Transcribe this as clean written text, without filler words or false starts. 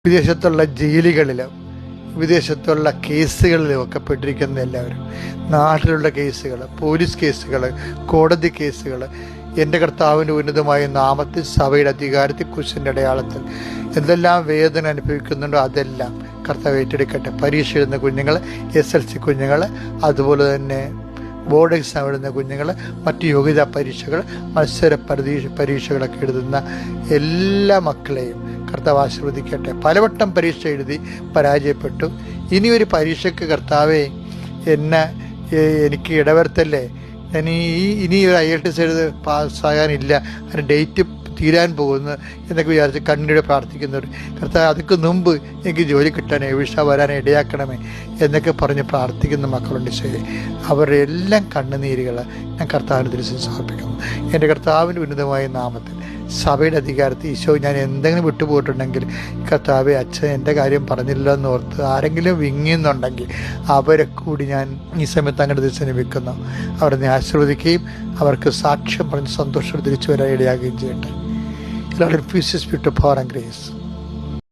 വിദേശത്തുള്ള ജയിലുകളിലും വിദേശത്തുള്ള കേസുകളിലും ഒക്കെ പെട്ടിരിക്കുന്ന എല്ലാവരും, നാട്ടിലുള്ള കേസുകൾ, പോലീസ് കേസുകൾ, കോടതി കേസുകൾ, എൻ്റെ കർത്താവിൻ്റെ ഉന്നതമായ നാമത്തിൽ, സഭയുടെ അധികാരത്തിൽ, കുരിശിൻ്റെ അടയാളത്തിൽ എന്തെല്ലാം വേദന അനുഭവിക്കുന്നുണ്ടോ അതെല്ലാം കർത്താവ് ഏറ്റെടുക്കട്ടെ. പരീക്ഷ എഴുതുന്ന കുഞ്ഞുങ്ങൾ, SLC കുഞ്ഞുങ്ങൾ, അതുപോലെ തന്നെ ബോർഡ് എക്സാം എഴുതുന്ന കുഞ്ഞുങ്ങൾ, മറ്റ് യോഗ്യതാ പരീക്ഷകൾ, മത്സര പരീക്ഷകളൊക്കെ എഴുതുന്ന എല്ലാ മക്കളെയും കർത്താവ് ആശീർവദിക്കട്ടെ. പലവട്ടം പരീക്ഷ എഴുതി പരാജയപ്പെട്ടു. ഇനിയൊരു പരീക്ഷയ്ക്ക് കർത്താവെ എനിക്ക് ഇടവരുത്തല്ലേ, ഞാൻ ഇനി ഒരു IELTS എഴുതി പാസ്സാകാനില്ല, അതിന് ഡേറ്റ് തീരാൻ പോകുന്നു എന്നൊക്കെ വിചാരിച്ച് കണ്ണീരോടെ പ്രാർത്ഥിക്കുന്നവർ, കർത്താവ് അതൊക്കെ മുമ്പ് എനിക്ക് ജോലി കിട്ടാനേ, വിഷ വരാൻ ഇടയാക്കണമേ എന്നൊക്കെ പറഞ്ഞ് പ്രാർത്ഥിക്കുന്ന മക്കളുണ്ട്. ശരി, അവരുടെ എല്ലാം കണ്ണുനീരുകൾ ഞാൻ കർത്താവിന് തിരിച്ച് സമർപ്പിക്കുന്നു. എൻ്റെ കർത്താവിൻ്റെ ഉന്നതമായ നാമത്തിൽ, സഭയുടെ അധികാരത്തിൽ ഈശോ, ഞാൻ എന്തെങ്കിലും വിട്ടുപോയിട്ടുണ്ടെങ്കിൽ കർത്താവെ, അച്ഛൻ എൻ്റെ കാര്യം പറഞ്ഞില്ല എന്നോർത്ത് ആരെങ്കിലും വിങ്ങിയെന്നുണ്ടെങ്കിൽ അവരെ കൂടി ഞാൻ ഈ സമയത്ത് അങ്ങോട്ട് തിരിച്ച് വെക്കുന്നു. അവരെ ആശീർവദിക്കുകയും അവർക്ക് സാക്ഷ്യം പറഞ്ഞ് സന്തോഷം തിരിച്ചു വരാൻ ഇടയാകുകയും ചെയ്യട്ടെ. Lord, infuse us with your power and grace.